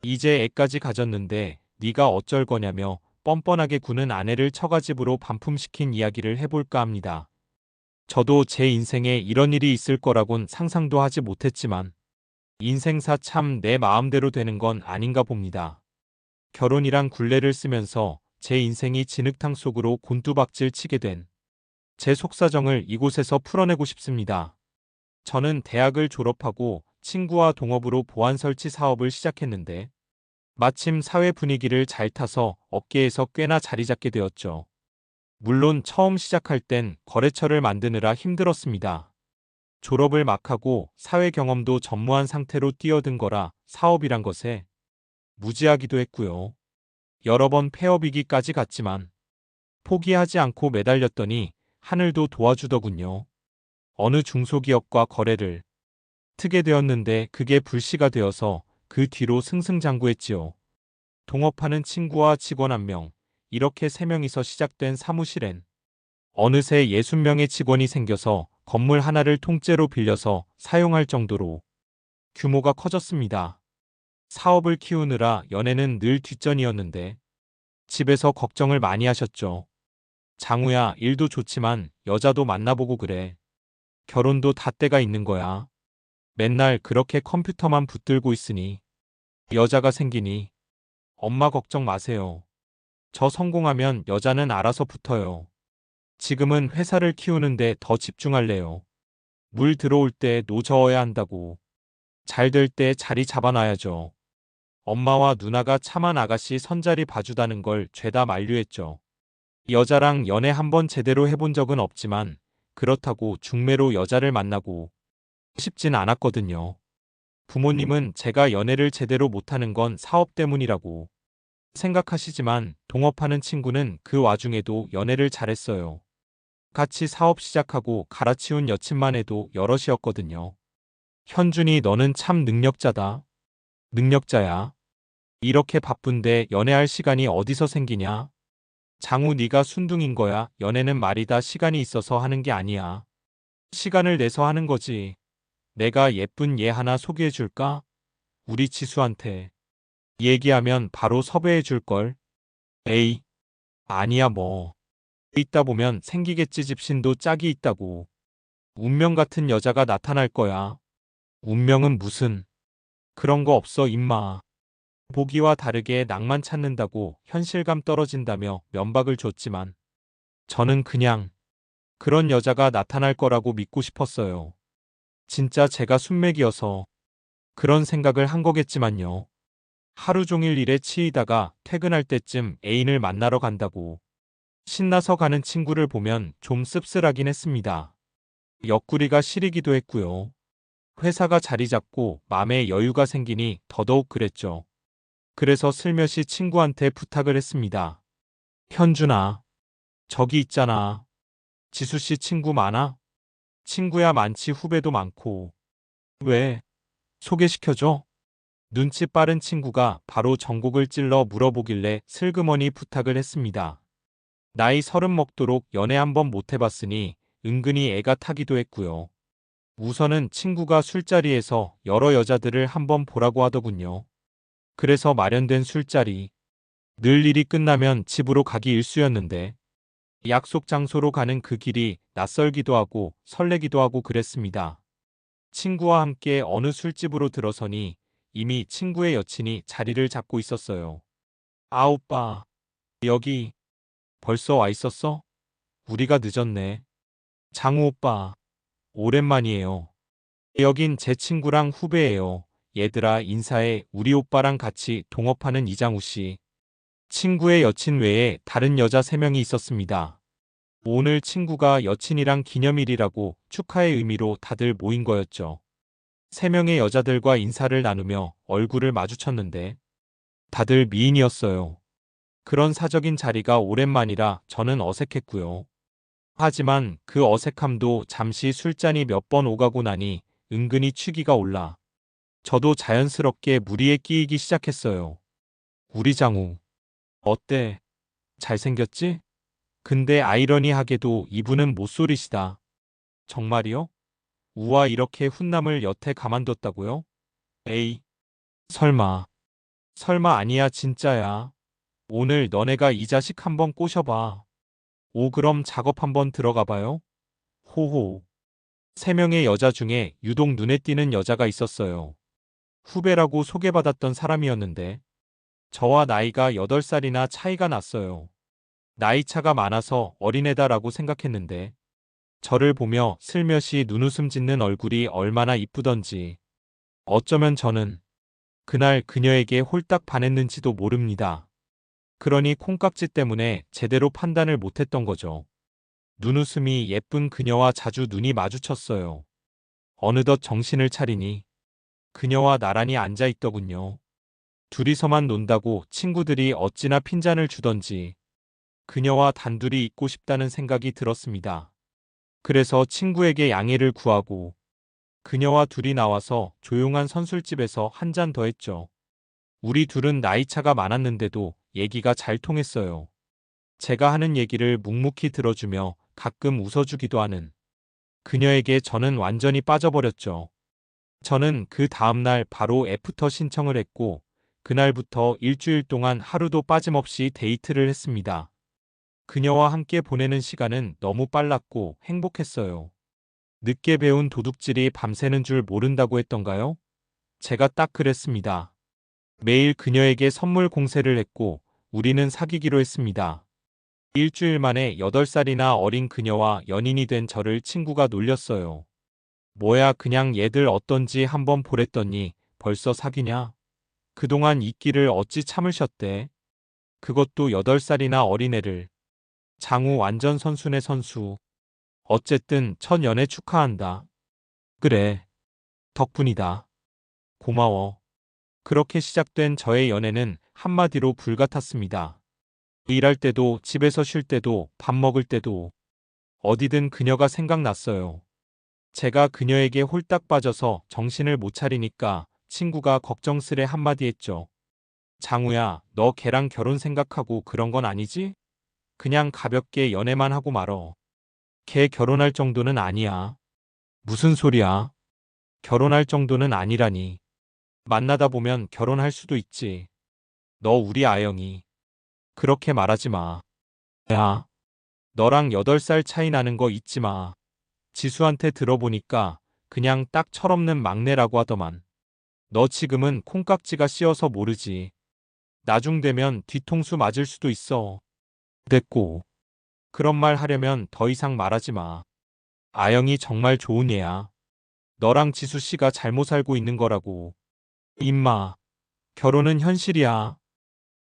이제 애까지 가졌는데 네가 어쩔 거냐며 뻔뻔하게 구는 아내를 처가집으로 반품시킨 이야기를 해볼까 합니다. 저도 제 인생에 이런 일이 있을 거라곤 상상도 하지 못했지만 인생사 참 내 마음대로 되는 건 아닌가 봅니다. 결혼이란 굴레를 쓰면서 제 인생이 진흙탕 속으로 곤두박질 치게 된 제 속사정을 이곳에서 풀어내고 싶습니다. 저는 대학을 졸업하고 친구와 동업으로 보안 설치 사업을 시작했는데 마침 사회 분위기를 잘 타서 업계에서 꽤나 자리 잡게 되었죠. 물론 처음 시작할 땐 거래처를 만드느라 힘들었습니다. 졸업을 막 하고 사회 경험도 전무한 상태로 뛰어든 거라 사업이란 것에 무지하기도 했고요. 여러 번 폐업 위기까지 갔지만 포기하지 않고 매달렸더니 하늘도 도와주더군요. 어느 중소기업과 거래를 트게 되었는데 그게 불씨가 되어서 그 뒤로 승승장구했지요. 동업하는 친구와 직원 1명, 이렇게 3명이서 시작된 사무실엔 어느새 60명의 직원이 생겨서 건물 하나를 통째로 빌려서 사용할 정도로 규모가 커졌습니다. 사업을 키우느라 연애는 늘 뒷전이었는데 집에서 걱정을 많이 하셨죠. 장우야, 일도 좋지만 여자도 만나보고 그래. 결혼도 다 때가 있는 거야. 맨날 그렇게 컴퓨터만 붙들고 있으니 여자가 생기니 엄마 걱정 마세요. 저 성공하면 여자는 알아서 붙어요. 지금은 회사를 키우는데 더 집중할래요. 물 들어올 때 노 저어야 한다고. 잘 될 때 자리 잡아놔야죠. 엄마와 누나가 참한 아가씨 선자리 봐주다는 걸 죄다 만류했죠. 여자랑 연애 한번 제대로 해본 적은 없지만 그렇다고 중매로 여자를 만나고 싶진 않았거든요. 부모님은 제가 연애를 제대로 못하는 건 사업 때문이라고 생각하시지만 동업하는 친구는 그 와중에도 연애를 잘했어요. 같이 사업 시작하고 갈아치운 여친만 해도 여럿이었거든요. 현준이 너는 참 능력자다. 능력자야. 이렇게 바쁜데 연애할 시간이 어디서 생기냐? 장우 네가 순둥인 거야. 연애는 말이다 시간이 있어서 하는 게 아니야. 시간을 내서 하는 거지. 내가 예쁜 얘 하나 소개해 줄까? 우리 지수한테. 얘기하면 바로 섭외해 줄걸. 에이, 아니야 뭐. 있다 보면 생기겠지 집신도 짝이 있다고. 운명 같은 여자가 나타날 거야. 운명은 무슨. 그런 거 없어 임마. 보기와 다르게 낭만 찾는다고 현실감 떨어진다며 면박을 줬지만 저는 그냥 그런 여자가 나타날 거라고 믿고 싶었어요. 진짜 제가 순맥이어서 그런 생각을 한 거겠지만요. 하루 종일 일에 치이다가 퇴근할 때쯤 애인을 만나러 간다고 신나서 가는 친구를 보면 좀 씁쓸하긴 했습니다. 옆구리가 시리기도 했고요. 회사가 자리 잡고 마음에 여유가 생기니 더더욱 그랬죠. 그래서 슬며시 친구한테 부탁을 했습니다. 현준아, 저기 있잖아. 지수씨 친구 많아? 친구야 많지 후배도 많고. 왜? 소개시켜줘? 눈치 빠른 친구가 바로 전곡을 찔러 물어보길래 슬그머니 부탁을 했습니다. 나이 30 먹도록 연애 한번 못 해봤으니 은근히 애가 타기도 했고요. 우선은 친구가 술자리에서 여러 여자들을 한번 보라고 하더군요. 그래서 마련된 술자리. 늘 일이 끝나면 집으로 가기 일쑤였는데 약속 장소로 가는 그 길이 낯설기도 하고 설레기도 하고 그랬습니다. 친구와 함께 어느 술집으로 들어서니 이미 친구의 여친이 자리를 잡고 있었어요. 아, 오빠. 여기 벌써 와 있었어? 우리가 늦었네. 장우 오빠. 오랜만이에요. 여긴 제 친구랑 후배예요. 얘들아 인사해. 우리 오빠랑 같이 동업하는 이장우 씨. 친구의 여친 외에 다른 여자 3명이 있었습니다. 오늘 친구가 여친이랑 기념일이라고 축하의 의미로 다들 모인 거였죠. 3명의 여자들과 인사를 나누며 얼굴을 마주쳤는데 다들 미인이었어요. 그런 사적인 자리가 오랜만이라 저는 어색했고요. 하지만 그 어색함도 잠시 술잔이 몇 번 오가고 나니 은근히 취기가 올라 저도 자연스럽게 무리에 끼이기 시작했어요. 우리 장우. 어때? 잘생겼지? 근데 아이러니하게도 이분은 모쏠이시다. 정말이요? 우와 이렇게 훈남을 여태 가만뒀다고요? 에이, 설마. 설마 아니야 진짜야. 오늘 너네가 이 자식 한번 꼬셔봐. 오 그럼 작업 한번 들어가 봐요. 호호. 세 명의 여자 중에 유독 눈에 띄는 여자가 있었어요. 후배라고 소개받았던 사람이었는데 저와 나이가 8살이나 차이가 났어요. 나이 차가 많아서 어린애다라고 생각했는데 저를 보며 슬며시 눈웃음 짓는 얼굴이 얼마나 이쁘던지 어쩌면 저는 그날 그녀에게 홀딱 반했는지도 모릅니다. 그러니 콩깍지 때문에 제대로 판단을 못했던 거죠. 눈웃음이 예쁜 그녀와 자주 눈이 마주쳤어요. 어느덧 정신을 차리니 그녀와 나란히 앉아 있더군요. 둘이서만 논다고 친구들이 어찌나 핀잔을 주던지 그녀와 단둘이 있고 싶다는 생각이 들었습니다. 그래서 친구에게 양해를 구하고 그녀와 둘이 나와서 조용한 선술집에서 한 잔 더 했죠. 우리 둘은 나이차가 많았는데도 얘기가 잘 통했어요. 제가 하는 얘기를 묵묵히 들어주며 가끔 웃어주기도 하는 그녀에게 저는 완전히 빠져버렸죠. 저는 그 다음날 바로 애프터 신청을 했고 그날부터 일주일 동안 하루도 빠짐없이 데이트를 했습니다. 그녀와 함께 보내는 시간은 너무 빨랐고 행복했어요. 늦게 배운 도둑질이 밤새는 줄 모른다고 했던가요? 제가 딱 그랬습니다. 매일 그녀에게 선물 공세를 했고 우리는 사귀기로 했습니다. 일주일 만에 8살이나 어린 그녀와 연인이 된 저를 친구가 놀렸어요. 뭐야 그냥 얘들 어떤지 한번 보랬더니 벌써 사귀냐? 그동안 있기를 어찌 참으셨대? 그것도 8살이나 어린애를. 장우 완전 선수네 선수. 어쨌든 첫 연애 축하한다. 그래. 덕분이다. 고마워. 그렇게 시작된 저의 연애는 한마디로 불같았습니다. 일할 때도 집에서 쉴 때도 밥 먹을 때도 어디든 그녀가 생각났어요. 제가 그녀에게 홀딱 빠져서 정신을 못 차리니까 친구가 걱정스레 한마디 했죠. 장우야, 너 걔랑 결혼 생각하고 그런 건 아니지? 그냥 가볍게 연애만 하고 말어. 걔 결혼할 정도는 아니야. 무슨 소리야? 결혼할 정도는 아니라니. 만나다 보면 결혼할 수도 있지. 너 우리 아영이. 그렇게 말하지 마. 야, 너랑 8살 차이 나는 거 잊지 마. 지수한테 들어보니까 그냥 딱 철없는 막내라고 하더만. 너 지금은 콩깍지가 씌어서 모르지. 나중 되면 뒤통수 맞을 수도 있어. 됐고. 그런 말 하려면 더 이상 말하지 마. 아영이 정말 좋은 애야. 너랑 지수 씨가 잘못 살고 있는 거라고. 임마, 결혼은 현실이야.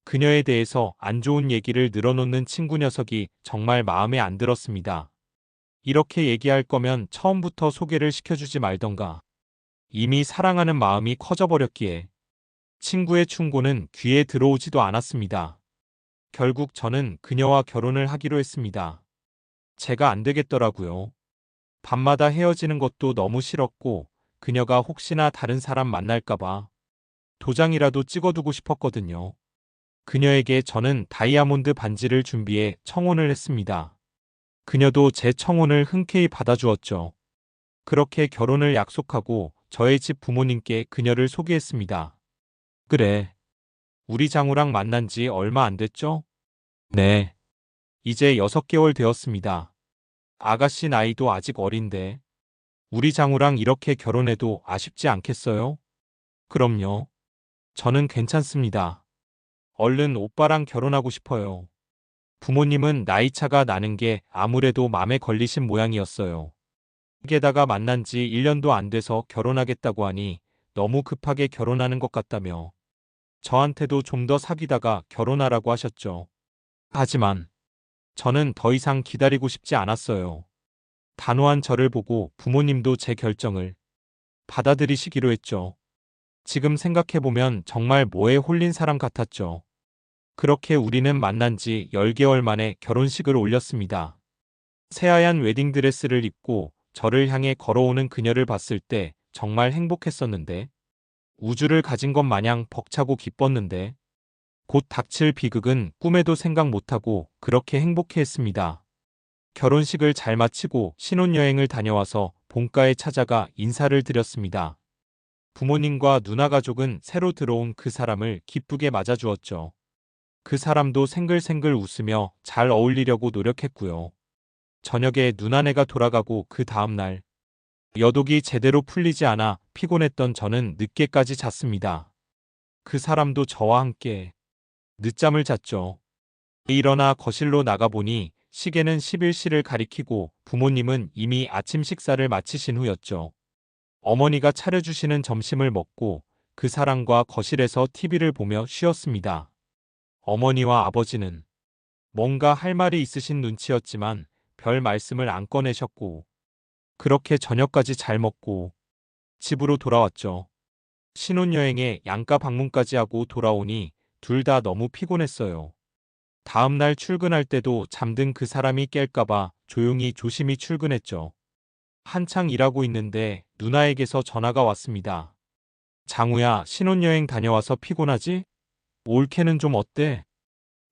그녀에 대해서 안 좋은 얘기를 늘어놓는 친구 녀석이 정말 마음에 안 들었습니다. 이렇게 얘기할 거면 처음부터 소개를 시켜주지 말던가. 이미 사랑하는 마음이 커져버렸기에 친구의 충고는 귀에 들어오지도 않았습니다. 결국 저는 그녀와 결혼을 하기로 했습니다. 제가 안 되겠더라고요. 밤마다 헤어지는 것도 너무 싫었고 그녀가 혹시나 다른 사람 만날까봐 도장이라도 찍어두고 싶었거든요. 그녀에게 저는 다이아몬드 반지를 준비해 청혼을 했습니다. 그녀도 제 청혼을 흔쾌히 받아주었죠. 그렇게 결혼을 약속하고 저의 집 부모님께 그녀를 소개했습니다. 그래. 우리 장우랑 만난 지 얼마 안 됐죠? 네. 이제 6개월 되었습니다. 아가씨 나이도 아직 어린데 우리 장우랑 이렇게 결혼해도 아쉽지 않겠어요? 그럼요. 저는 괜찮습니다. 얼른 오빠랑 결혼하고 싶어요. 부모님은 나이차가 나는 게 아무래도 맘에 걸리신 모양이었어요. 게다가 만난 지 1년도 안 돼서 결혼하겠다고 하니 너무 급하게 결혼하는 것 같다며 저한테도 좀 더 사귀다가 결혼하라고 하셨죠. 하지만 저는 더 이상 기다리고 싶지 않았어요. 단호한 저를 보고 부모님도 제 결정을 받아들이시기로 했죠. 지금 생각해보면 정말 뭐에 홀린 사람 같았죠. 그렇게 우리는 만난 지 10개월 만에 결혼식을 올렸습니다. 새하얀 웨딩드레스를 입고 저를 향해 걸어오는 그녀를 봤을 때 정말 행복했었는데 우주를 가진 것 마냥 벅차고 기뻤는데 곧 닥칠 비극은 꿈에도 생각 못하고 그렇게 행복해했습니다. 결혼식을 잘 마치고 신혼여행을 다녀와서 본가에 찾아가 인사를 드렸습니다. 부모님과 누나 가족은 새로 들어온 그 사람을 기쁘게 맞아주었죠. 그 사람도 생글생글 웃으며 잘 어울리려고 노력했고요. 저녁에 누나네가 돌아가고 그 다음날 여독이 제대로 풀리지 않아 피곤했던 저는 늦게까지 잤습니다. 그 사람도 저와 함께 늦잠을 잤죠. 일어나 거실로 나가보니 시계는 11시를 가리키고 부모님은 이미 아침 식사를 마치신 후였죠. 어머니가 차려주시는 점심을 먹고 그 사람과 거실에서 TV를 보며 쉬었습니다. 어머니와 아버지는 뭔가 할 말이 있으신 눈치였지만 별 말씀을 안 꺼내셨고 그렇게 저녁까지 잘 먹고 집으로 돌아왔죠. 신혼여행에 양가 방문까지 하고 돌아오니 둘 다 너무 피곤했어요. 다음날 출근할 때도 잠든 그 사람이 깰까봐 조용히 조심히 출근했죠. 한창 일하고 있는데 누나에게서 전화가 왔습니다. 장우야, 신혼여행 다녀와서 피곤하지? 올케는 좀 어때?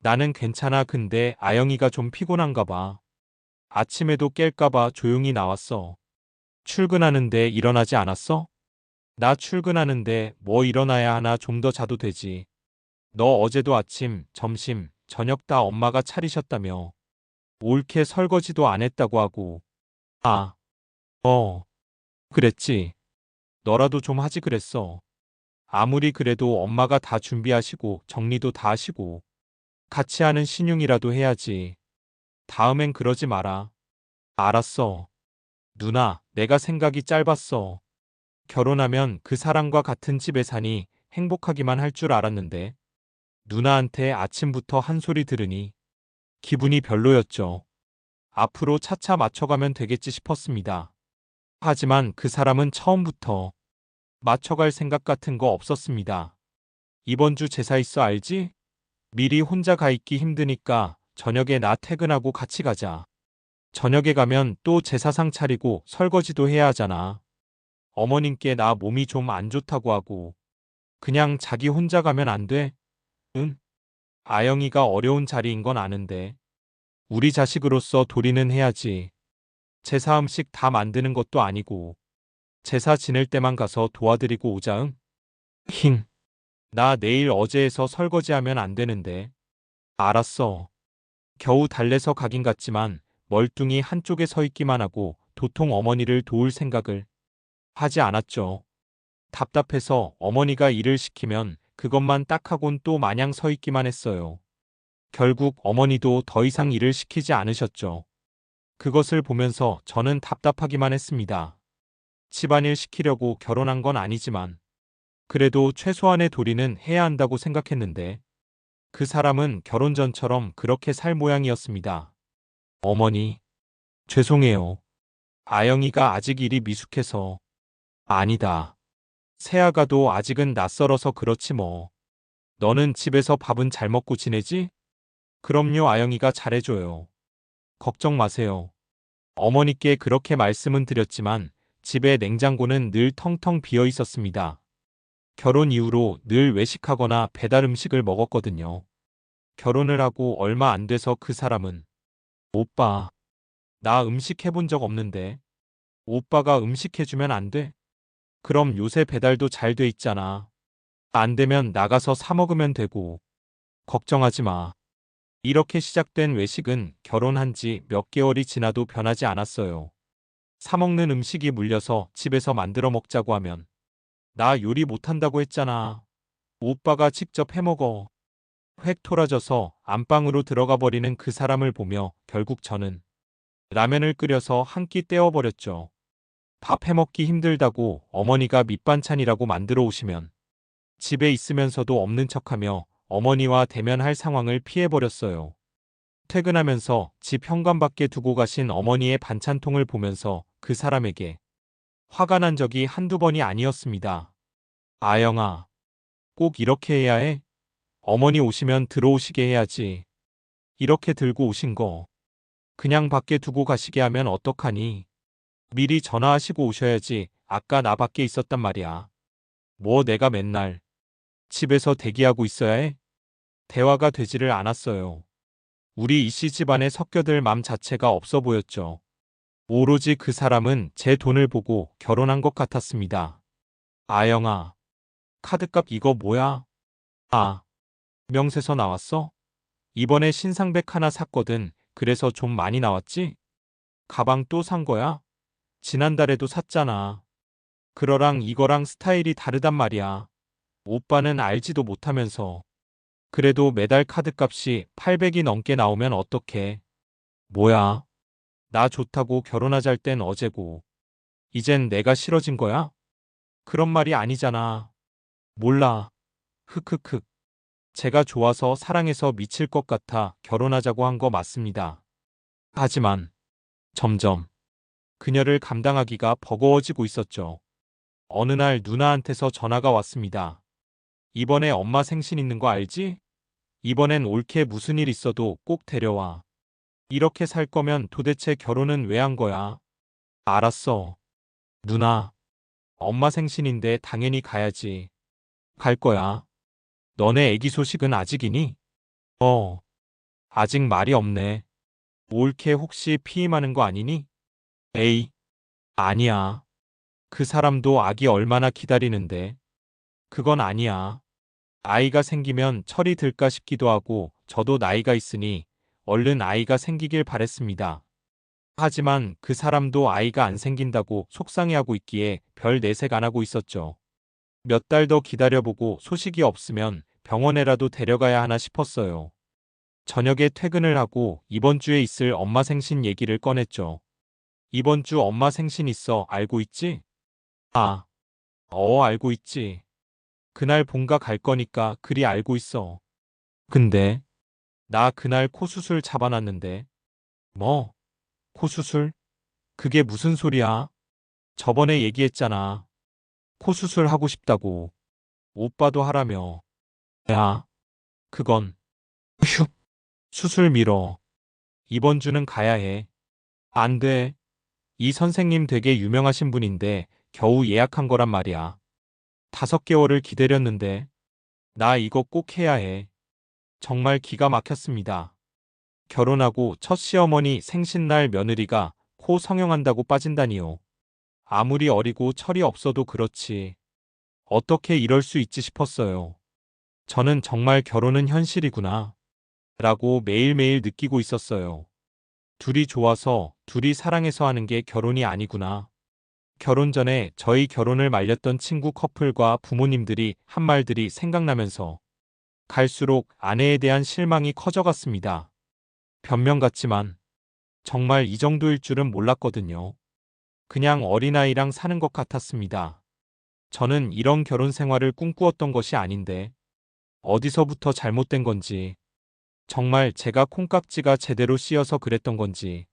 나는 괜찮아. 근데 아영이가 좀 피곤한가 봐. 아침에도 깰까봐 조용히 나왔어. 출근하는데 일어나지 않았어? 나 출근하는데 뭐 일어나야 하나. 좀 더 자도 되지. 너 어제도 아침, 점심, 저녁 다 엄마가 차리셨다며. 올케 설거지도 안 했다고 하고. 아, 그랬지. 너라도 좀 하지 그랬어. 아무리 그래도 엄마가 다 준비하시고 정리도 다 하시고 같이 하는 신용이라도 해야지. 다음엔 그러지 마라. 알았어. 누나, 내가 생각이 짧았어. 결혼하면 그 사람과 같은 집에 사니 행복하기만 할 줄 알았는데 누나한테 아침부터 한 소리 들으니 기분이 별로였죠. 앞으로 차차 맞춰가면 되겠지 싶었습니다. 하지만 그 사람은 처음부터 맞춰갈 생각 같은 거 없었습니다. 이번 주 제사 있어 알지? 미리 혼자 가 있기 힘드니까 저녁에 나 퇴근하고 같이 가자. 저녁에 가면 또 제사상 차리고 설거지도 해야 하잖아. 어머님께 나 몸이 좀 안 좋다고 하고 그냥 자기 혼자 가면 안 돼? 응? 아영이가 어려운 자리인 건 아는데 우리 자식으로서 도리는 해야지. 제사 음식 다 만드는 것도 아니고 제사 지낼 때만 가서 도와드리고 오자. 응? 힝. 나 내일 어제에서 설거지하면 안 되는데. 알았어. 겨우 달래서 가긴 갔지만 멀뚱히 한쪽에 서 있기만 하고 도통 어머니를 도울 생각을 하지 않았죠. 답답해서 어머니가 일을 시키면 그것만 딱 하곤 또 마냥 서 있기만 했어요. 결국 어머니도 더 이상 일을 시키지 않으셨죠. 그것을 보면서 저는 답답하기만 했습니다. 집안일 시키려고 결혼한 건 아니지만 그래도 최소한의 도리는 해야 한다고 생각했는데 그 사람은 결혼 전처럼 그렇게 살 모양이었습니다. 어머니, 죄송해요. 아영이가 아직 일이 미숙해서. 아니다. 새아가도 아직은 낯설어서 그렇지 뭐. 너는 집에서 밥은 잘 먹고 지내지? 그럼요, 아영이가 잘해줘요. 걱정 마세요. 어머니께 그렇게 말씀은 드렸지만 집에 냉장고는 늘 텅텅 비어 있었습니다. 결혼 이후로 늘 외식하거나 배달 음식을 먹었거든요. 결혼을 하고 얼마 안 돼서 그 사람은 오빠, 나 음식 해본 적 없는데 오빠가 음식 해주면 안 돼? 그럼 요새 배달도 잘 돼 있잖아. 안 되면 나가서 사 먹으면 되고. 걱정하지 마. 이렇게 시작된 외식은 결혼한 지 몇 개월이 지나도 변하지 않았어요. 사 먹는 음식이 물려서 집에서 만들어 먹자고 하면 나 요리 못한다고 했잖아. 오빠가 직접 해 먹어. 획 토라져서 안방으로 들어가 버리는 그 사람을 보며 결국 저는 라면을 끓여서 한 끼 때워버렸죠. 밥 해먹기 힘들다고 어머니가 밑반찬이라고 만들어 오시면 집에 있으면서도 없는 척하며 어머니와 대면할 상황을 피해버렸어요. 퇴근하면서 집 현관밖에 두고 가신 어머니의 반찬통을 보면서 그 사람에게 화가 난 적이 한두 번이 아니었습니다. 아영아, 꼭 이렇게 해야 해? 어머니 오시면 들어오시게 해야지. 이렇게 들고 오신 거 그냥 밖에 두고 가시게 하면 어떡하니? 미리 전화하시고 오셔야지. 아까 나 밖에 있었단 말이야. 뭐 내가 맨날 집에서 대기하고 있어야 해? 대화가 되지를 않았어요. 우리 이씨 집안에 섞여들 맘 자체가 없어 보였죠. 오로지 그 사람은 제 돈을 보고 결혼한 것 같았습니다. 아영아, 카드값 이거 뭐야? 아, 명세서 나왔어? 이번에 신상백 하나 샀거든. 그래서 좀 많이 나왔지? 가방 또 산 거야? 지난달에도 샀잖아. 그거랑 이거랑 스타일이 다르단 말이야. 오빠는 알지도 못하면서. 그래도 매달 카드값이 800이 넘게 나오면 어떡해? 뭐야? 나 좋다고 결혼하잘 땐 어제고. 이젠 내가 싫어진 거야? 그런 말이 아니잖아. 몰라. 흑흑흑. 제가 좋아서 사랑해서 미칠 것 같아 결혼하자고 한 거 맞습니다. 하지만 점점 그녀를 감당하기가 버거워지고 있었죠. 어느 날 누나한테서 전화가 왔습니다. 이번에 엄마 생신 있는 거 알지? 이번엔 올케 무슨 일 있어도 꼭 데려와. 이렇게 살 거면 도대체 결혼은 왜 한 거야? 알았어. 누나, 엄마 생신인데 당연히 가야지. 갈 거야. 너네 애기 소식은 아직이니? 어, 아직 말이 없네. 올케 혹시 피임하는 거 아니니? 에이, 아니야. 그 사람도 아기 얼마나 기다리는데. 그건 아니야. 아이가 생기면 철이 들까 싶기도 하고 저도 나이가 있으니 얼른 아이가 생기길 바랬습니다. 하지만 그 사람도 아이가 안 생긴다고 속상해하고 있기에 별 내색 안 하고 있었죠. 몇 달 더 기다려보고 소식이 없으면 병원에라도 데려가야 하나 싶었어요. 저녁에 퇴근을 하고 이번 주에 있을 엄마 생신 얘기를 꺼냈죠. 이번 주 엄마 생신 있어 알고 있지? 아, 알고 있지. 그날 본가 갈 거니까 그리 알고 있어. 근데 나 그날 코 수술 잡아놨는데. 뭐? 코 수술? 그게 무슨 소리야? 저번에 얘기했잖아. 코 수술 하고 싶다고. 오빠도 하라며. 야, 그건. 휴, 수술 미뤄. 이번 주는 가야 해. 안 돼. 이 선생님 되게 유명하신 분인데 겨우 예약한 거란 말이야. 5개월을 기다렸는데. 나 이거 꼭 해야 해. 정말 기가 막혔습니다. 결혼하고 첫 시어머니 생신날 며느리가 코 성형한다고 빠진다니요. 아무리 어리고 철이 없어도 그렇지. 어떻게 이럴 수 있지 싶었어요. 저는 정말 결혼은 현실이구나. 라고 매일매일 느끼고 있었어요. 둘이 좋아서, 둘이 사랑해서 하는 게 결혼이 아니구나. 결혼 전에 저희 결혼을 말렸던 친구 커플과 부모님들이 한 말들이 생각나면서 갈수록 아내에 대한 실망이 커져갔습니다. 변명 같지만 정말 이 정도일 줄은 몰랐거든요. 그냥 어린아이랑 사는 것 같았습니다. 저는 이런 결혼 생활을 꿈꾸었던 것이 아닌데 어디서부터 잘못된 건지, 정말 제가 콩깍지가 제대로 씌어서 그랬던 건지,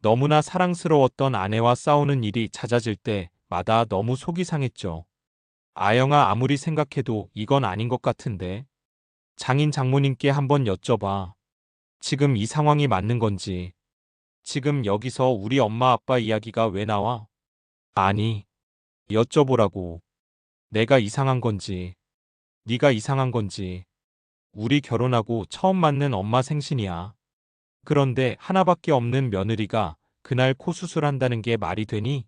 너무나 사랑스러웠던 아내와 싸우는 일이 잦아질 때마다 너무 속이 상했죠. 아영아, 아무리 생각해도 이건 아닌 것 같은데. 장인 장모님께 한번 여쭤봐. 지금 이 상황이 맞는 건지. 지금 여기서 우리 엄마 아빠 이야기가 왜 나와? 아니, 여쭤보라고. 내가 이상한 건지, 네가 이상한 건지. 우리 결혼하고 처음 맞는 엄마 생신이야. 그런데 하나밖에 없는 며느리가 그날 코 수술한다는 게 말이 되니?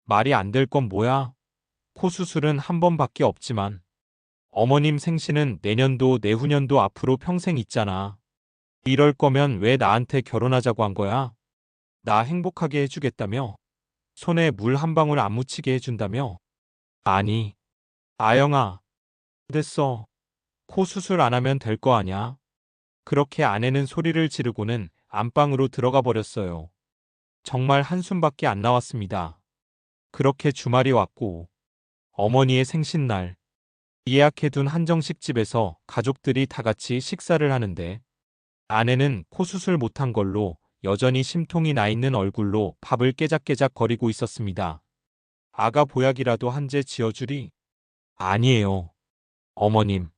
말이 안 될 건 뭐야? 코 수술은 한 번밖에 없지만 어머님 생신은 내년도 내후년도 앞으로 평생 있잖아. 이럴 거면 왜 나한테 결혼하자고 한 거야? 나 행복하게 해주겠다며? 손에 물 한 방울 안 묻히게 해준다며? 아니, 아영아, 됐어. 코 수술 안 하면 될 거 아냐? 그렇게 아내는 소리를 지르고는 안방으로 들어가 버렸어요. 정말 한숨밖에 안 나왔습니다. 그렇게 주말이 왔고 어머니의 생신날, 예약해둔 한정식 집에서 가족들이 다 같이 식사를 하는데 아내는 코 수술 못한 걸로 여전히 심통이 나 있는 얼굴로 밥을 깨작깨작 거리고 있었습니다. 아가 보약이라도 한 제 지어주리? 아니에요. 어머님.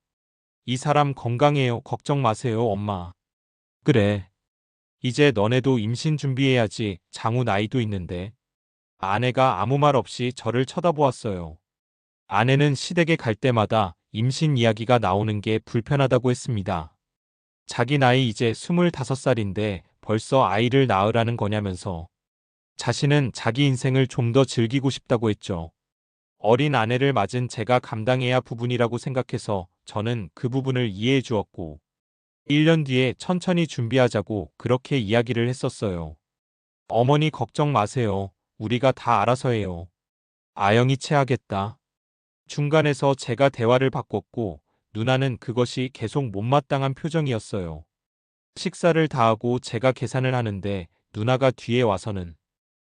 이 사람 건강해요. 걱정 마세요, 엄마. 그래. 이제 너네도 임신 준비해야지. 장우 나이도 있는데. 아내가 아무 말 없이 저를 쳐다보았어요. 아내는 시댁에 갈 때마다 임신 이야기가 나오는 게 불편하다고 했습니다. 자기 나이 이제 25살인데 벌써 아이를 낳으라는 거냐면서 자신은 자기 인생을 좀 더 즐기고 싶다고 했죠. 어린 아내를 맞은 제가 감당해야 부분이라고 생각해서 저는 그 부분을 이해해 주었고 1년 뒤에 천천히 준비하자고 그렇게 이야기를 했었어요. 어머니 걱정 마세요. 우리가 다 알아서 해요. 아영이 체하겠다. 중간에서 제가 대화를 바꿨고 누나는 그것이 계속 못마땅한 표정이었어요. 식사를 다 하고 제가 계산을 하는데 누나가 뒤에 와서는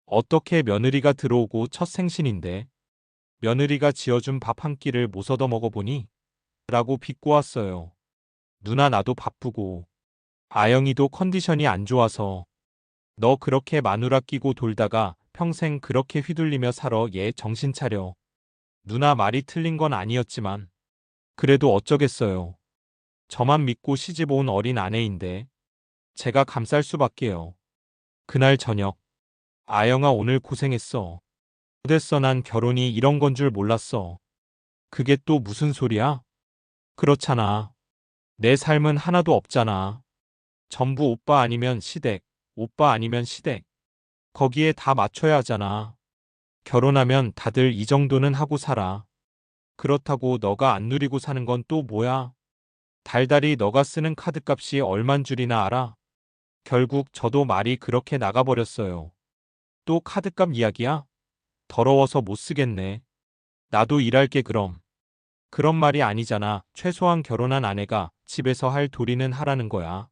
어떻게 며느리가 들어오고 첫 생신인데 며느리가 지어준 밥 한 끼를 못 얻어 먹어보니? 라고 비꼬았어요. 누나 나도 바쁘고 아영이도 컨디션이 안 좋아서 너 그렇게 마누라 끼고 돌다가 평생 그렇게 휘둘리며 살아 얘 정신 차려. 누나 말이 틀린 건 아니었지만 그래도 어쩌겠어요. 저만 믿고 시집 온 어린 아내인데 제가 감쌀 수밖에요. 그날 저녁 아영아 오늘 고생했어. 어땠어 난 결혼이 이런 건 줄 몰랐어. 그게 또 무슨 소리야? 그렇잖아. 내 삶은 하나도 없잖아. 전부 오빠 아니면 시댁, 오빠 아니면 시댁. 거기에 다 맞춰야 하잖아. 결혼하면 다들 이 정도는 하고 살아. 그렇다고 너가 안 누리고 사는 건 또 뭐야? 달달이 너가 쓰는 카드값이 얼만 줄이나 알아? 결국 저도 말이 그렇게 나가버렸어요. 또 카드값 이야기야? 더러워서 못 쓰겠네. 나도 일할게 그럼. 그런 말이 아니잖아. 최소한 결혼한 아내가 집에서 할 도리는 하라는 거야.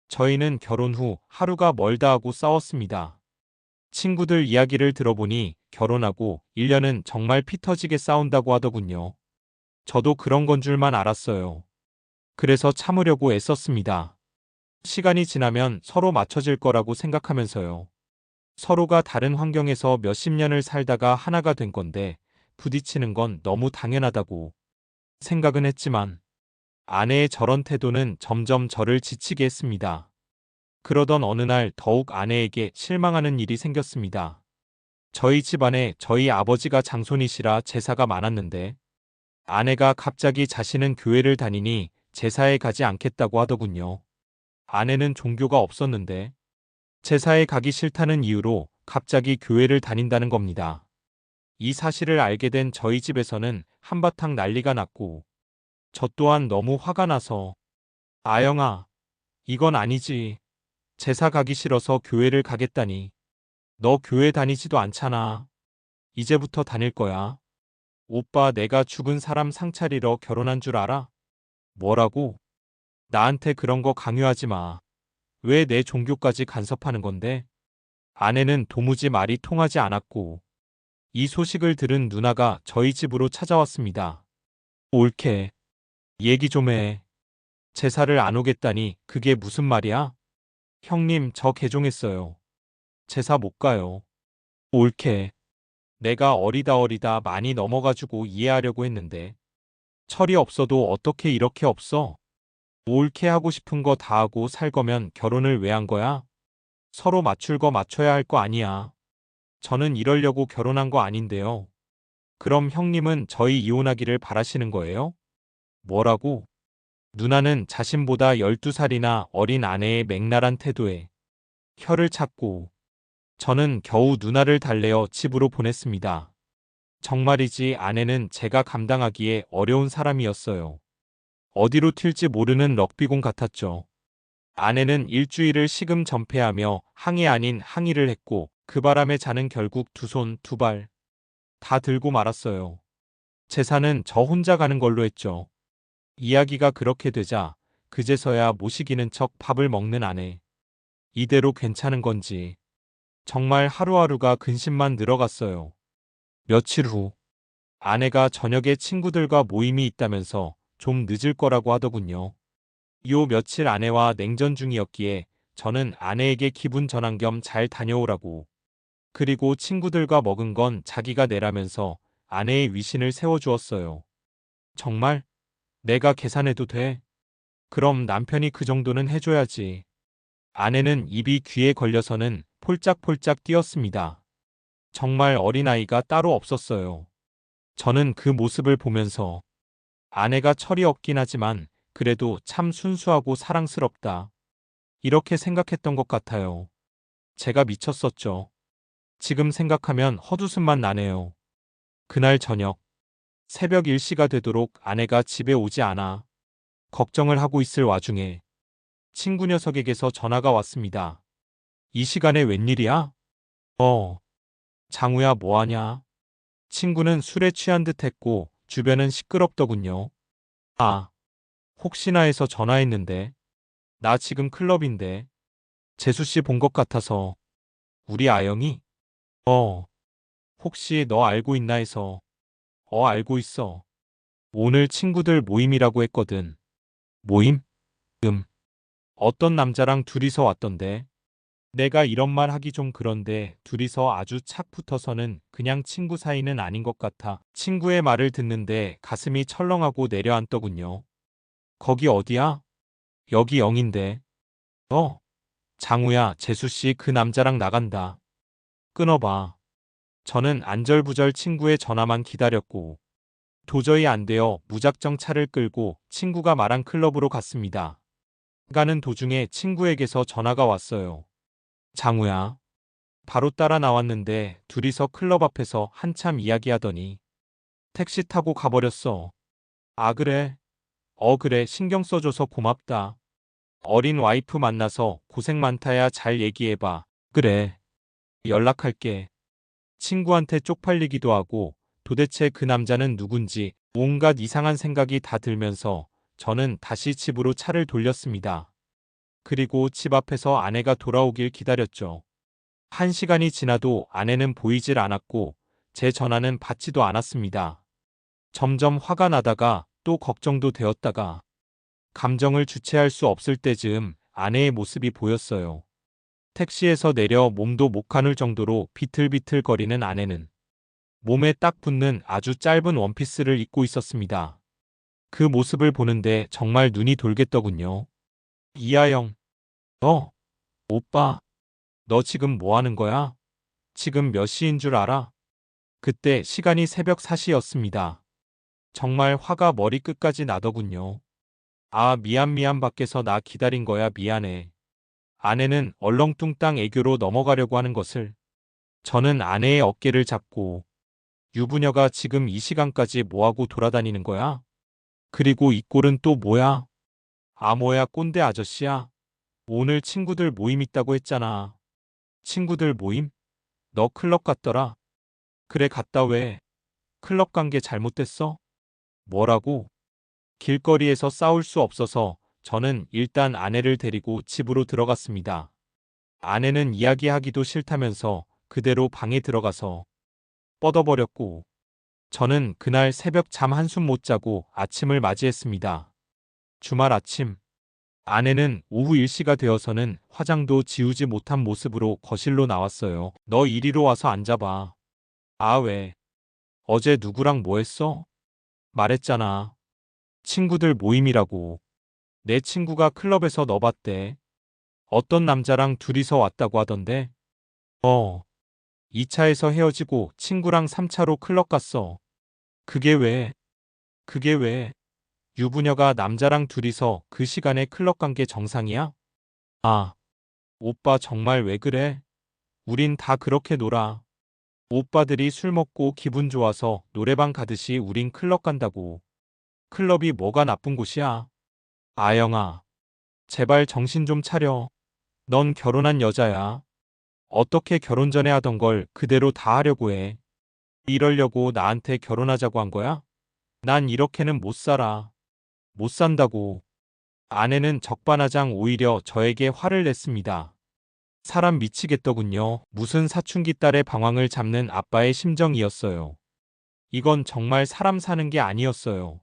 저희는 결혼 후 하루가 멀다 하고 싸웠습니다. 친구들 이야기를 들어보니 결혼하고 1년은 정말 피 터지게 싸운다고 하더군요. 저도 그런 건 줄만 알았어요. 그래서 참으려고 애썼습니다. 시간이 지나면 서로 맞춰질 거라고 생각하면서요. 서로가 다른 환경에서 몇십 년을 살다가 하나가 된 건데 부딪히는 건 너무 당연하다고 생각은 했지만 아내의 저런 태도는 점점 저를 지치게 했습니다. 그러던 어느 날 더욱 아내에게 실망하는 일이 생겼습니다. 저희 집안에 저희 아버지가 장손이시라 제사가 많았는데 아내가 갑자기 자신은 교회를 다니니 제사에 가지 않겠다고 하더군요. 아내는 종교가 없었는데 제사에 가기 싫다는 이유로 갑자기 교회를 다닌다는 겁니다. 이 사실을 알게 된 저희 집에서는 한바탕 난리가 났고 저 또한 너무 화가 나서 아영아, 이건 아니지. 제사 가기 싫어서 교회를 가겠다니. 너 교회 다니지도 않잖아. 이제부터 다닐 거야. 오빠 내가 죽은 사람 상차리러 결혼한 줄 알아? 뭐라고? 나한테 그런 거 강요하지 마. 왜 내 종교까지 간섭하는 건데? 아내는 도무지 말이 통하지 않았고 이 소식을 들은 누나가 저희 집으로 찾아왔습니다. 옳게. 얘기 좀 해. 제사를 안 오겠다니 그게 무슨 말이야? 형님 저 개종했어요. 제사 못 가요. 옳게. 내가 어리다 많이 넘어가지고 이해하려고 했는데 철이 없어도 어떻게 이렇게 없어? 옳게 하고 싶은 거 다 하고 살 거면 결혼을 왜 한 거야? 서로 맞출 거 맞춰야 할 거 아니야. 저는 이러려고 결혼한 거 아닌데요. 그럼 형님은 저희 이혼하기를 바라시는 거예요? 뭐라고? 누나는 자신보다 12살이나 어린 아내의 맹랄한 태도에 혀를 찾고 저는 겨우 누나를 달래어 집으로 보냈습니다. 정말이지 아내는 제가 감당하기에 어려운 사람이었어요. 어디로 튈지 모르는 럭비공 같았죠. 아내는 일주일을 시금전폐하며 항의 아닌 항의를 했고 그 바람에 자는 결국 두 손, 두 발 다 들고 말았어요. 제사는 저 혼자 가는 걸로 했죠. 이야기가 그렇게 되자 그제서야 모시기는 척 밥을 먹는 아내. 이대로 괜찮은 건지 정말 하루하루가 근심만 늘어갔어요. 며칠 후 아내가 저녁에 친구들과 모임이 있다면서 좀 늦을 거라고 하더군요. 요 며칠 아내와 냉전 중이었기에 저는 아내에게 기분 전환 겸 잘 다녀오라고 그리고 친구들과 먹은 건 자기가 내라면서 아내의 위신을 세워주었어요. 정말? 내가 계산해도 돼? 그럼 남편이 그 정도는 해줘야지. 아내는 입이 귀에 걸려서는 폴짝폴짝 뛰었습니다. 정말 어린아이가 따로 없었어요. 저는 그 모습을 보면서 아내가 철이 없긴 하지만 그래도 참 순수하고 사랑스럽다. 이렇게 생각했던 것 같아요. 제가 미쳤었죠. 지금 생각하면 헛웃음만 나네요. 그날 저녁, 새벽 1시가 되도록 아내가 집에 오지 않아 걱정을 하고 있을 와중에 친구 녀석에게서 전화가 왔습니다. 이 시간에 웬일이야? 장우야 뭐하냐? 친구는 술에 취한 듯 했고 주변은 시끄럽더군요. 아, 혹시나 해서 전화했는데 나 지금 클럽인데 재수 씨 본 것 같아서 우리 아영이? 어, 혹시 너 알고 있나 해서 알고 있어. 오늘 친구들 모임이라고 했거든. 모임? 음, 어떤 남자랑 둘이서 왔던데. 내가 이런 말 하기 좀 그런데 둘이서 아주 착 붙어서는 그냥 친구 사이는 아닌 것 같아. 친구의 말을 듣는데 가슴이 철렁하고 내려앉더군요. 거기 어디야? 여기 영인데. 어, 장우야, 재수씨 그 남자랑 나간다. 끊어봐. 저는 안절부절 친구의 전화만 기다렸고 도저히 안 되어 무작정 차를 끌고 친구가 말한 클럽으로 갔습니다. 가는 도중에 친구에게서 전화가 왔어요. 장우야. 바로 따라 나왔는데 둘이서 클럽 앞에서 한참 이야기하더니 택시 타고 가버렸어. 아 그래? 그래 신경 써줘서 고맙다. 어린 와이프 만나서 고생 많다야 잘 얘기해봐. 그래. 연락할게. 친구한테 쪽팔리기도 하고 도대체 그 남자는 누군지 온갖 이상한 생각이 다 들면서 저는 다시 집으로 차를 돌렸습니다. 그리고 집 앞에서 아내가 돌아오길 기다렸죠. 1시간이 지나도 아내는 보이질 않았고 제 전화는 받지도 않았습니다. 점점 화가 나다가 또 걱정도 되었다가 감정을 주체할 수 없을 때쯤 아내의 모습이 보였어요. 택시에서 내려 몸도 못 가눌 정도로 비틀비틀거리는 아내는 몸에 딱 붙는 아주 짧은 원피스를 입고 있었습니다. 그 모습을 보는데 정말 눈이 돌겠더군요. 이하영, 오빠, 너 지금 뭐 하는 거야? 지금 몇 시인 줄 알아? 그때 시간이 새벽 4시였습니다. 정말 화가 머리끝까지 나더군요. 아, 미안 밖에서 나 기다린 거야 미안해. 아내는 얼렁뚱땅 애교로 넘어가려고 하는 것을 저는 아내의 어깨를 잡고 유부녀가 지금 이 시간까지 뭐하고 돌아다니는 거야? 그리고 이 꼴은 또 뭐야? 아 뭐야 꼰대 아저씨야? 오늘 친구들 모임 있다고 했잖아. 친구들 모임? 너 클럽 갔더라? 그래 갔다 왜? 클럽 간 게 잘못됐어? 뭐라고? 길거리에서 싸울 수 없어서 저는 일단 아내를 데리고 집으로 들어갔습니다. 아내는 이야기하기도 싫다면서 그대로 방에 들어가서 뻗어버렸고 저는 그날 새벽 잠 한숨 못 자고 아침을 맞이했습니다. 주말 아침 아내는 오후 1시가 되어서는 화장도 지우지 못한 모습으로 거실로 나왔어요. 너 이리로 와서 앉아봐. 아 왜? 어제 누구랑 뭐 했어? 말했잖아. 친구들 모임이라고. 내 친구가 클럽에서 너 봤대. 어떤 남자랑 둘이서 왔다고 하던데. 2차에서 헤어지고 친구랑 3차로 클럽 갔어. 그게 왜? 그게 왜? 유부녀가 남자랑 둘이서 그 시간에 클럽 간 게 정상이야? 아, 오빠 정말 왜 그래? 우린 다 그렇게 놀아. 오빠들이 술 먹고 기분 좋아서 노래방 가듯이 우린 클럽 간다고. 클럽이 뭐가 나쁜 곳이야? 아영아, 제발 정신 좀 차려. 넌 결혼한 여자야. 어떻게 결혼 전에 하던 걸 그대로 다 하려고 해. 이러려고 나한테 결혼하자고 한 거야? 난 이렇게는 못 살아. 못 산다고. 아내는 적반하장 오히려 저에게 화를 냈습니다. 사람 미치겠더군요. 무슨 사춘기 딸의 방황을 잡는 아빠의 심정이었어요. 이건 정말 사람 사는 게 아니었어요.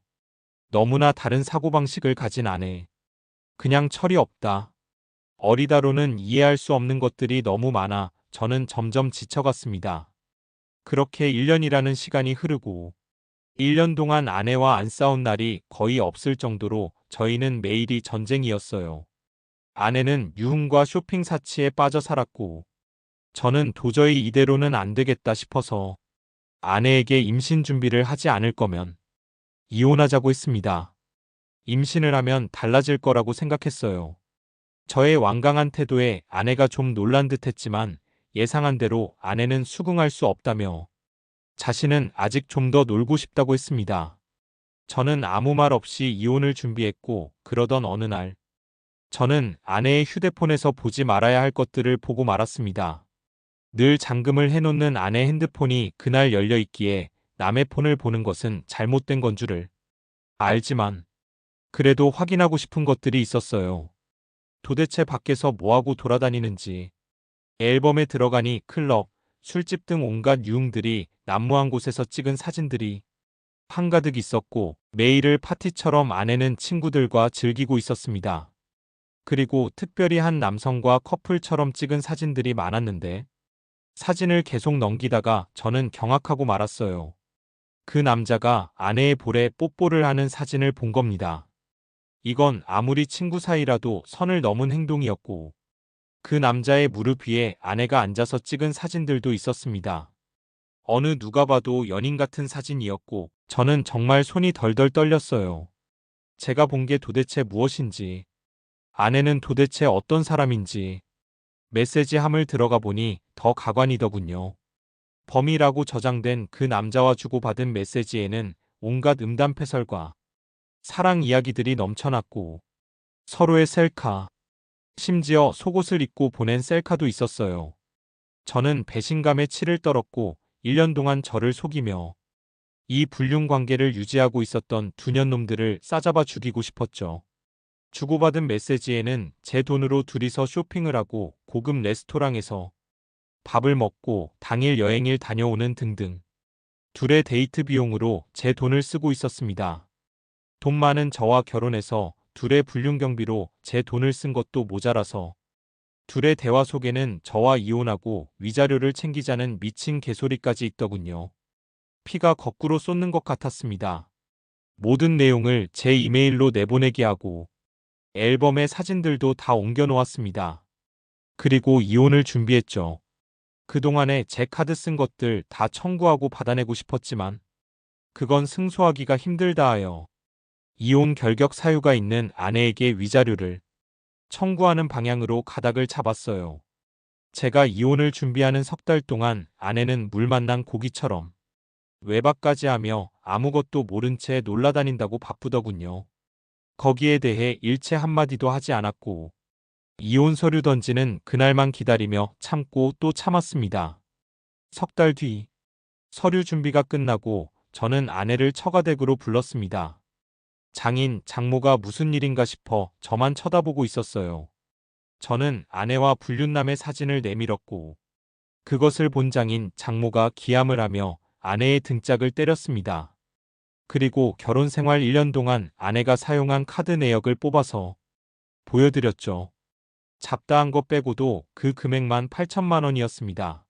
너무나 다른 사고방식을 가진 아내. 그냥 철이 없다. 어리다로는 이해할 수 없는 것들이 너무 많아 저는 점점 지쳐갔습니다. 그렇게 1년이라는 시간이 흐르고 1년 동안 아내와 안 싸운 날이 거의 없을 정도로 저희는 매일이 전쟁이었어요. 아내는 유흥과 쇼핑 사치에 빠져 살았고 저는 도저히 이대로는 안 되겠다 싶어서 아내에게 임신 준비를 하지 않을 거면 이혼하자고 했습니다. 임신을 하면 달라질 거라고 생각했어요. 저의 완강한 태도에 아내가 좀 놀란 듯 했지만 예상한 대로 아내는 수긍할 수 없다며 자신은 아직 좀 더 놀고 싶다고 했습니다. 저는 아무 말 없이 이혼을 준비했고, 그러던 어느 날, 저는 아내의 휴대폰에서 보지 말아야 할 것들을 보고 말았습니다. 늘 잠금을 해놓는 아내 핸드폰이 그날 열려 있기에 남의 폰을 보는 것은 잘못된 건 줄을 알지만, 그래도 확인하고 싶은 것들이 있었어요. 도대체 밖에서 뭐하고 돌아다니는지, 앨범에 들어가니 클럽, 술집 등 온갖 유흥들이 난무한 곳에서 찍은 사진들이 한가득 있었고, 매일을 파티처럼 아내는 친구들과 즐기고 있었습니다. 그리고 특별히 한 남성과 커플처럼 찍은 사진들이 많았는데, 사진을 계속 넘기다가 저는 경악하고 말았어요. 그 남자가 아내의 볼에 뽀뽀를 하는 사진을 본 겁니다. 이건 아무리 친구 사이라도 선을 넘은 행동이었고, 그 남자의 무릎 위에 아내가 앉아서 찍은 사진들도 있었습니다. 어느 누가 봐도 연인 같은 사진이었고, 저는 정말 손이 덜덜 떨렸어요. 제가 본 게 도대체 무엇인지, 아내는 도대체 어떤 사람인지, 메시지함을 들어가 보니 더 가관이더군요. 범이라고 저장된 그 남자와 주고받은 메시지에는 온갖 음담패설과 사랑 이야기들이 넘쳐났고, 서로의 셀카, 심지어 속옷을 입고 보낸 셀카도 있었어요. 저는 배신감에 치를 떨었고 1년 동안 저를 속이며 이 불륜 관계를 유지하고 있었던 두 년놈들을 싸잡아 죽이고 싶었죠. 주고받은 메시지에는 제 돈으로 둘이서 쇼핑을 하고 고급 레스토랑에서 밥을 먹고 당일 여행을 다녀오는 등등 둘의 데이트 비용으로 제 돈을 쓰고 있었습니다. 돈 많은 저와 결혼해서 둘의 불륜 경비로 제 돈을 쓴 것도 모자라서 둘의 대화 속에는 저와 이혼하고 위자료를 챙기자는 미친 개소리까지 있더군요. 피가 거꾸로 쏟는 것 같았습니다. 모든 내용을 제 이메일로 내보내게 하고 앨범의 사진들도 다 옮겨 놓았습니다. 그리고 이혼을 준비했죠. 그동안에 제 카드 쓴 것들 다 청구하고 받아내고 싶었지만 그건 승소하기가 힘들다 하여 이혼 결격 사유가 있는 아내에게 위자료를 청구하는 방향으로 가닥을 잡았어요. 제가 이혼을 준비하는 석 달 동안 아내는 물 만난 고기처럼 외박까지 하며 아무것도 모른 채 놀라다닌다고 바쁘더군요. 거기에 대해 일체 한마디도 하지 않았고 이혼 서류 던지는 그날만 기다리며 참고 또 참았습니다. 석 달 뒤 서류 준비가 끝나고 저는 아내를 처가댁으로 불렀습니다. 장인, 장모가 무슨 일인가 싶어 저만 쳐다보고 있었어요. 저는 아내와 불륜남의 사진을 내밀었고 그것을 본 장인, 장모가 기함을 하며 아내의 등짝을 때렸습니다. 그리고 결혼 생활 1년 동안 아내가 사용한 카드 내역을 뽑아서 보여드렸죠. 잡다한 것 빼고도 그 금액만 8천만 원이었습니다.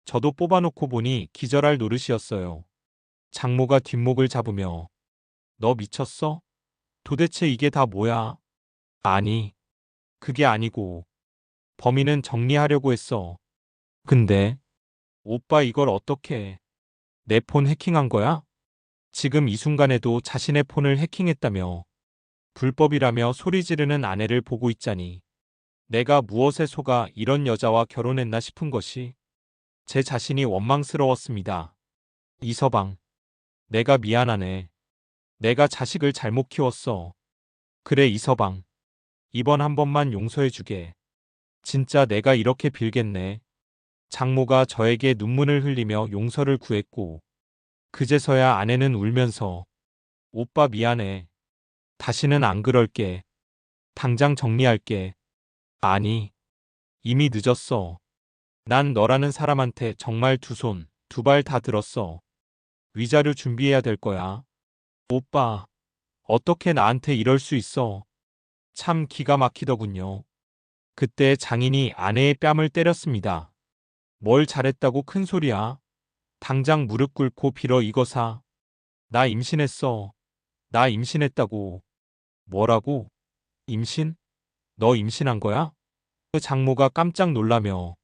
저도 뽑아놓고 보니 기절할 노릇이었어요. 장모가 뒷목을 잡으며 너 미쳤어? 도대체 이게 다 뭐야? 아니, 그게 아니고 범인은 정리하려고 했어. 근데 오빠 이걸 어떻게 내 폰 해킹한 거야? 지금 이 순간에도 자신의 폰을 해킹했다며 불법이라며 소리 지르는 아내를 보고 있자니 내가 무엇에 속아 이런 여자와 결혼했나 싶은 것이 제 자신이 원망스러웠습니다. 이서방, 내가 미안하네. 내가 자식을 잘못 키웠어. 그래 이서방, 이번 한 번만 용서해주게. 진짜 내가 이렇게 빌겠네. 장모가 저에게 눈물을 흘리며 용서를 구했고 그제서야 아내는 울면서 오빠 미안해. 다시는 안 그럴게. 당장 정리할게. 아니, 이미 늦었어. 난 너라는 사람한테 정말 두 손, 두 발 다 들었어. 위자료 준비해야 될 거야. 오빠, 어떻게 나한테 이럴 수 있어? 참 기가 막히더군요. 그때 장인이 아내의 뺨을 때렸습니다. 뭘 잘했다고 큰 소리야. 당장 무릎 꿇고 빌어 이거 사. 나 임신했어. 나 임신했다고. 뭐라고? 임신? 너 임신한 거야? 그 장모가 깜짝 놀라며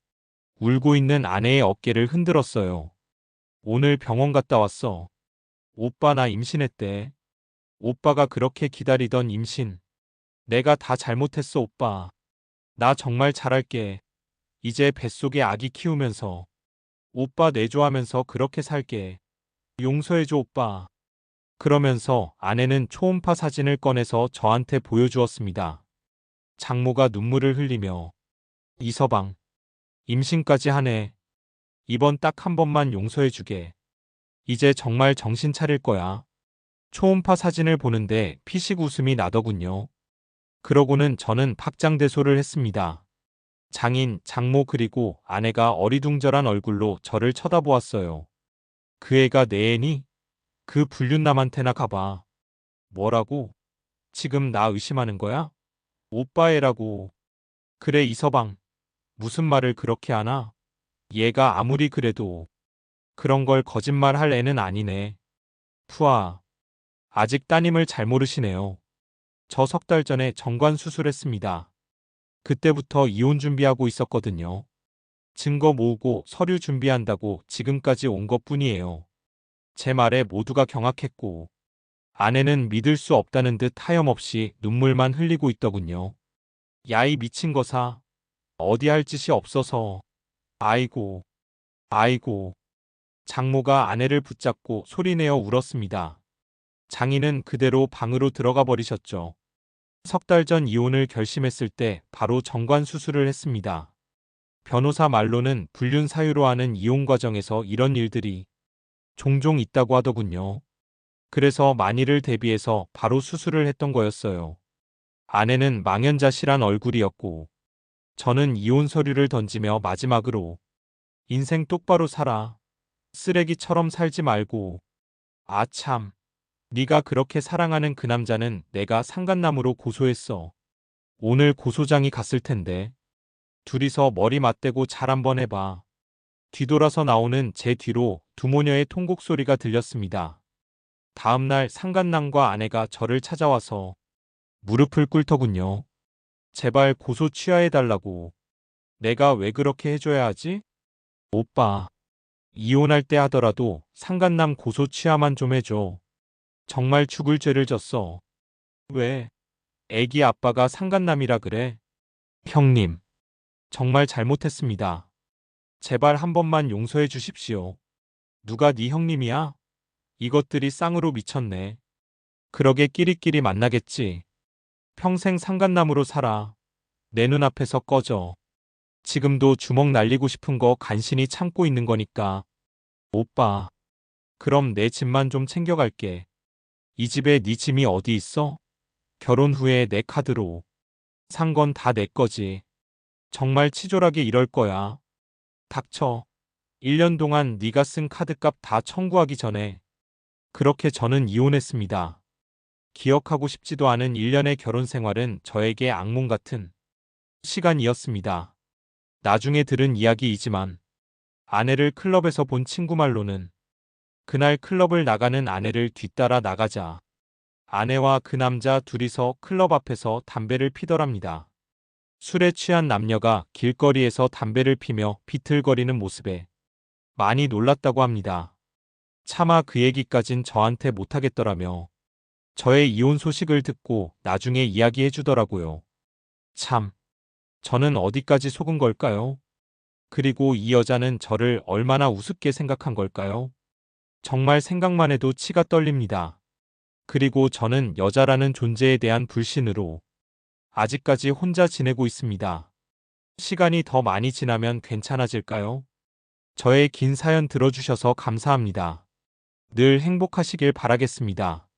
울고 있는 아내의 어깨를 흔들었어요. 오늘 병원 갔다 왔어. 오빠 나 임신했대. 오빠가 그렇게 기다리던 임신. 내가 다 잘못했어 오빠. 나 정말 잘할게. 이제 뱃속에 아기 키우면서 오빠 내조하면서 그렇게 살게. 용서해줘 오빠. 그러면서 아내는 초음파 사진을 꺼내서 저한테 보여주었습니다. 장모가 눈물을 흘리며 이서방, 임신까지 하네. 이번 딱 한 번만 용서해주게. 이제 정말 정신 차릴 거야. 초음파 사진을 보는데 피식 웃음이 나더군요. 그러고는 저는 박장대소를 했습니다. 장인, 장모 그리고 아내가 어리둥절한 얼굴로 저를 쳐다보았어요. 그 애가 내 애니? 그 불륜남한테나 가봐. 뭐라고? 지금 나 의심하는 거야? 오빠 애라고. 그래 이서방. 무슨 말을 그렇게 하나? 얘가 아무리 그래도 그런 걸 거짓말할 애는 아니네. 푸아. 아직 따님을 잘 모르시네요. 저 석 달 전에 정관 수술했습니다. 그때부터 이혼 준비하고 있었거든요. 증거 모으고 서류 준비한다고 지금까지 온 것뿐이에요. 제 말에 모두가 경악했고 아내는 믿을 수 없다는 듯 하염없이 눈물만 흘리고 있더군요. 야 이 미친 거사. 어디 할 짓이 없어서. 아이고. 아이고. 장모가 아내를 붙잡고 소리내어 울었습니다. 장인은 그대로 방으로 들어가 버리셨죠. 석 달 전 이혼을 결심했을 때 바로 정관 수술을 했습니다. 변호사 말로는 불륜 사유로 하는 이혼 과정에서 이런 일들이 종종 있다고 하더군요. 그래서 만일을 대비해서 바로 수술을 했던 거였어요. 아내는 망연자실한 얼굴이었고 저는 이혼 서류를 던지며 마지막으로 인생 똑바로 살아. 쓰레기처럼 살지 말고. 아 참. 네가 그렇게 사랑하는 그 남자는 내가 상간남으로 고소했어. 오늘 고소장이 갔을 텐데. 둘이서 머리 맞대고 잘 한번 해봐. 뒤돌아서 나오는 제 뒤로 두 모녀의 통곡 소리가 들렸습니다. 다음날 상간남과 아내가 저를 찾아와서 무릎을 꿇더군요. 제발 고소 취하해달라고. 내가 왜 그렇게 해줘야 하지? 오빠. 이혼할 때 하더라도 상간남 고소 취하만 좀 해줘. 정말 죽을 죄를 졌어. 왜? 애기 아빠가 상간남이라 그래? 형님. 정말 잘못했습니다. 제발 한 번만 용서해 주십시오. 누가 네 형님이야? 이것들이 쌍으로 미쳤네. 그러게 끼리끼리 만나겠지. 평생 상간남으로 살아. 내 눈앞에서 꺼져. 지금도 주먹 날리고 싶은 거 간신히 참고 있는 거니까. 오빠. 그럼 내 짐만 좀 챙겨갈게. 이 집에 네 짐이 어디 있어? 결혼 후에 내 카드로. 산 건 다 내 거지. 정말 치졸하게 이럴 거야. 닥쳐. 1년 동안 네가 쓴 카드값 다 청구하기 전에. 그렇게 저는 이혼했습니다. 기억하고 싶지도 않은 1년의 결혼 생활은 저에게 악몽 같은 시간이었습니다. 나중에 들은 이야기이지만 아내를 클럽에서 본 친구 말로는 그날 클럽을 나가는 아내를 뒤따라 나가자 아내와 그 남자 둘이서 클럽 앞에서 담배를 피더랍니다. 술에 취한 남녀가 길거리에서 담배를 피며 비틀거리는 모습에 많이 놀랐다고 합니다. 차마 그 얘기까진 저한테 못하겠더라며 저의 이혼 소식을 듣고 나중에 이야기해 주더라고요. 참, 저는 어디까지 속은 걸까요? 그리고 이 여자는 저를 얼마나 우습게 생각한 걸까요? 정말 생각만 해도 치가 떨립니다. 그리고 저는 여자라는 존재에 대한 불신으로 아직까지 혼자 지내고 있습니다. 시간이 더 많이 지나면 괜찮아질까요? 저의 긴 사연 들어주셔서 감사합니다. 늘 행복하시길 바라겠습니다.